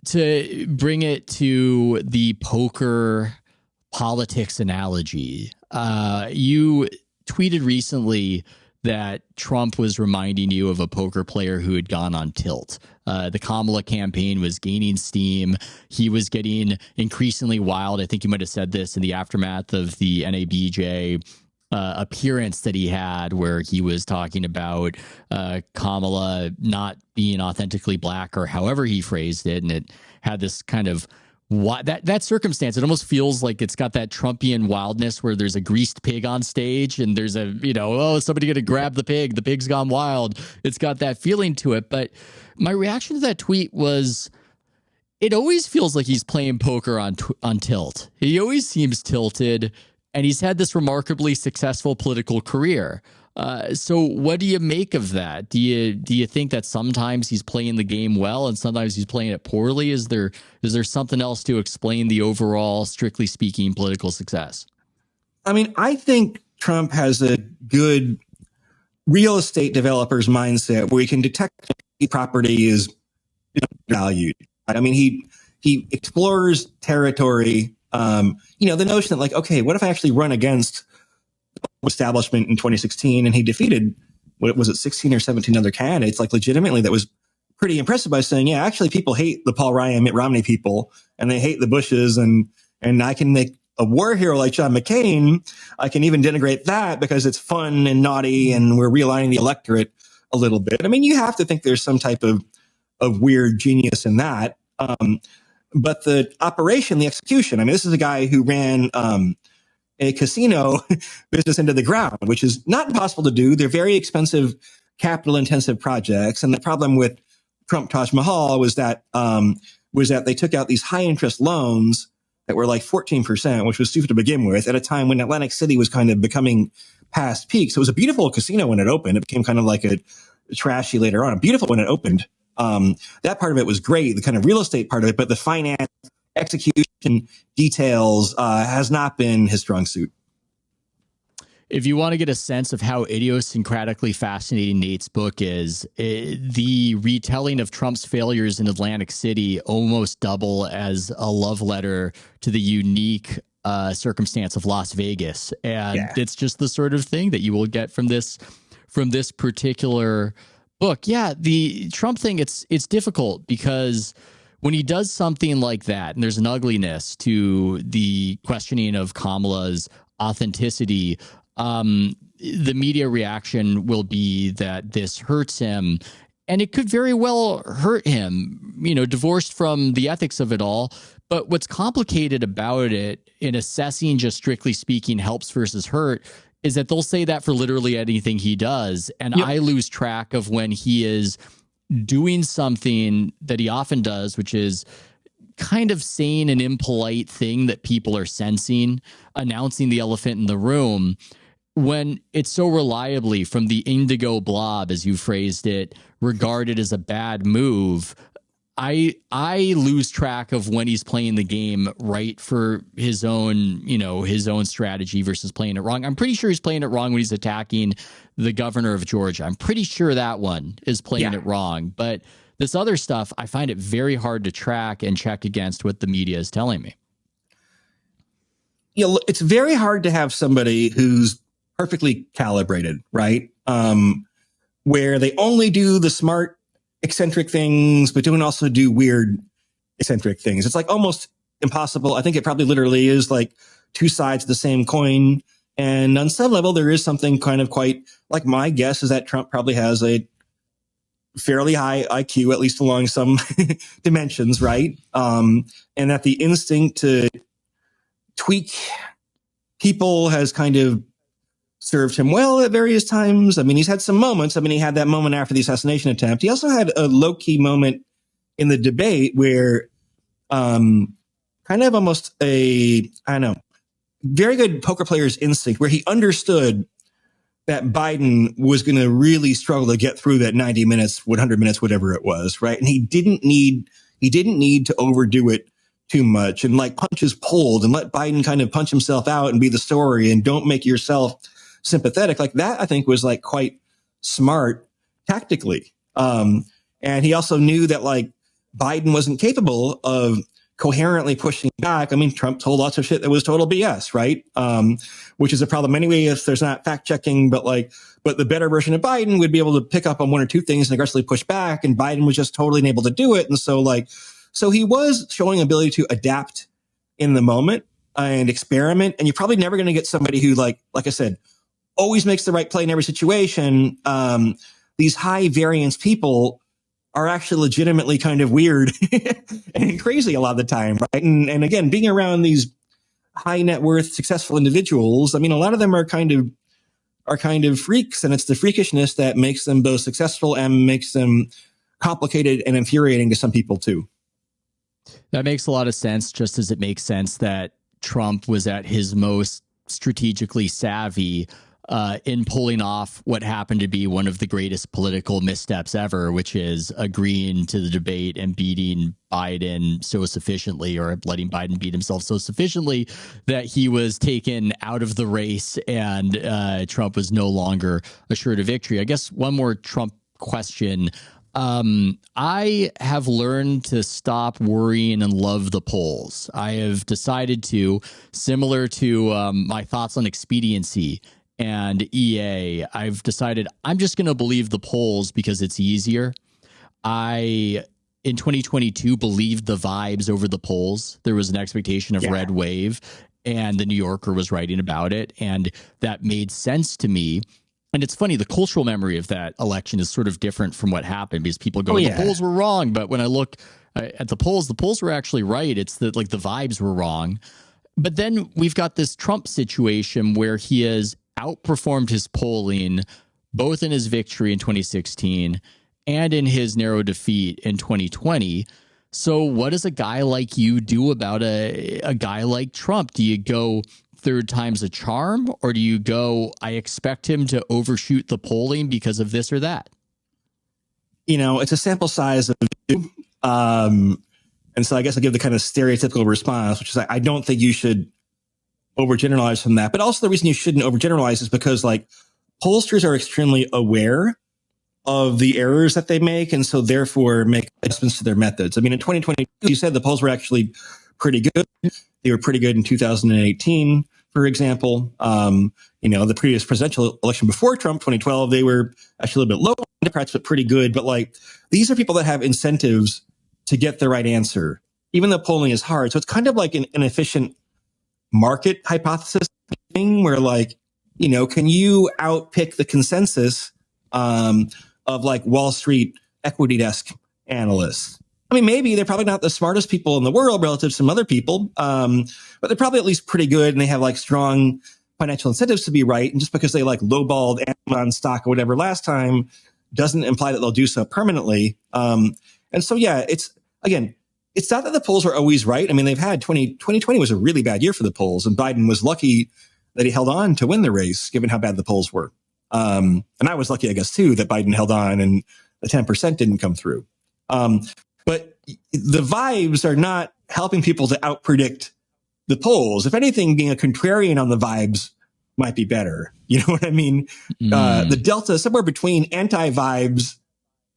to bring it to the poker politics analogy, you tweeted recently that Trump was reminding you of a poker player who had gone on tilt. The Kamala campaign was gaining steam. He was getting increasingly wild. I think you might have said this in the aftermath of the NABJ appearance that he had, where he was talking about Kamala not being authentically black, or however he phrased it. And it had this kind of that circumstance. It almost feels like it's got that Trumpian wildness where there's a greased pig on stage and there's a, oh, somebody going to grab the pig. The pig's gone wild. It's got that feeling to it. But my reaction to that tweet was, it always feels like he's playing poker on tilt. He always seems tilted, and he's had this remarkably successful political career. So what do you make of that? Do you think that sometimes he's playing the game well and sometimes he's playing it poorly? Is there something else to explain the overall, strictly speaking, political success? I mean, I think Trump has a good real estate developer's mindset where he can detect property is valued. I mean, he explores territory. The notion that, like, okay, what if I actually run against establishment in 2016 and he defeated, what was it, 16 or 17 other candidates, like legitimately, that was pretty impressive, by saying, yeah, actually people hate the Paul Ryan, Mitt Romney people, and they hate the Bushes, and I can make a war hero like John McCain. I can even denigrate that because it's fun and naughty and we're realigning the electorate a little bit. I mean, you have to think there's some type of weird genius in that. But the operation, the execution, I mean, this is a guy who ran a casino business into the ground, which is not impossible to do. They're very expensive, capital-intensive projects. And the problem with Trump Taj Mahal was that they took out these high-interest loans that were like 14%, which was stupid to begin with, at a time when Atlantic City was kind of becoming past peak. So it was a beautiful casino when it opened. It became kind of like a trashy later on. Beautiful when it opened. That part of it was great, the kind of real estate part of it, but the finance, execution, details has not been his strong suit. If you want to get a sense of how idiosyncratically fascinating Nate's book is, the retelling of Trump's failures in Atlantic City almost double as a love letter to the unique circumstance of Las Vegas. And It's just the sort of thing that you will get from this particular book. Yeah, the Trump thing, it's difficult because when he does something like that, and there's an ugliness to the questioning of Kamala's authenticity, the media reaction will be that this hurts him, and it could very well hurt him, divorced from the ethics of it all. But what's complicated about it in assessing, just strictly speaking, helps versus hurt, is that they'll say that for literally anything he does. And I lose track of when he is doing something that he often does, which is kind of saying an impolite thing that people are sensing, announcing the elephant in the room, when it's so reliably from the indigo blob, as you phrased it, regarded as a bad move. I lose track of when he's playing the game right for his own strategy versus playing it wrong. I'm pretty sure he's playing it wrong when he's attacking the governor of Georgia. I'm pretty sure that one is playing it wrong. But this other stuff, I find it very hard to track and check against what the media is telling me. It's very hard to have somebody who's perfectly calibrated, right? Where they only do the smart, eccentric things, but don't also do weird, eccentric things. It's like almost impossible. I think it probably literally is like two sides of the same coin. And on some level, there is something kind of quite, like, my guess is that Trump probably has a fairly high IQ, at least along some dimensions, right? And that the instinct to tweak people has kind of served him well at various times. I mean, he's had some moments. I mean, he had that moment after the assassination attempt. He also had a low-key moment in the debate where kind of almost very good poker player's instinct, where he understood that Biden was going to really struggle to get through that 90 minutes, 100 minutes, whatever it was, right? And he didn't need to overdo it too much and like punches pulled and let Biden kind of punch himself out and be the story and don't make yourself sympathetic. Like that, I think, was like quite smart tactically. And he also knew that like Biden wasn't capable of coherently pushing back. I mean, Trump told lots of shit that was total BS, right? Which is a problem anyway if there's not fact checking, but the better version of Biden would be able to pick up on one or two things and aggressively push back. And Biden was just totally unable to do it. And so he was showing ability to adapt in the moment and experiment. And you're probably never going to get somebody who, like I said, always makes the right play in every situation. These high variance people are actually legitimately kind of weird and crazy a lot of the time, right? And again, being around these high net worth, successful individuals, I mean, a lot of them are kind of freaks, and it's the freakishness that makes them both successful and makes them complicated and infuriating to some people too. That makes a lot of sense, just as it makes sense that Trump was at his most strategically savvy in pulling off what happened to be one of the greatest political missteps ever, which is agreeing to the debate and beating Biden so sufficiently, or letting Biden beat himself so sufficiently that he was taken out of the race and Trump was no longer assured of victory. I guess one more Trump question. I have learned to stop worrying and love the polls. I have decided to, similar to my thoughts on expediency and EA, I've decided I'm just going to believe the polls because it's easier. In 2022, believed the vibes over the polls. There was an expectation of red wave, and the New Yorker was writing about it, and that made sense to me. And it's funny, the cultural memory of that election is sort of different from what happened because people go, the polls were wrong. But when I look at the polls were actually right. It's that the vibes were wrong. But then we've got this Trump situation where he has outperformed his polling, both in his victory in 2016 and in his narrow defeat in 2020. So what does a guy like you do about a guy like Trump? Do you go third time's a charm, or do you go, I expect him to overshoot the polling because of this or that? It's a sample size of two. And so I guess I give the kind of stereotypical response, which is I don't think you should overgeneralize from that. But also the reason you shouldn't overgeneralize is because pollsters are extremely aware of the errors that they make, and so therefore make adjustments to their methods. I mean, in 2022, you said the polls were actually pretty good. They were pretty good in 2018, for example. The previous presidential election before Trump, 2012, they were actually a little bit low on Democrats, but pretty good. But these are people that have incentives to get the right answer, even though polling is hard. So it's kind of like an efficient market hypothesis thing where can you outpick the consensus of Wall Street equity desk analysts? I mean, maybe they're probably not the smartest people in the world relative to some other people, but they're probably at least pretty good, and they have strong financial incentives to be right. And just because they lowballed Amazon stock or whatever last time doesn't imply that they'll do so permanently. And so, it's not that the polls are always right. I mean, they've had 2020 was a really bad year for the polls, and Biden was lucky that he held on to win the race, given how bad the polls were. And I was lucky, I guess, too, that Biden held on and the 10% didn't come through. But the vibes are not helping people to outpredict the polls. If anything, being a contrarian on the vibes might be better. You know what I mean? The delta somewhere between anti-vibes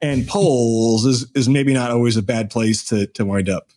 and polls is maybe not always a bad place to wind up.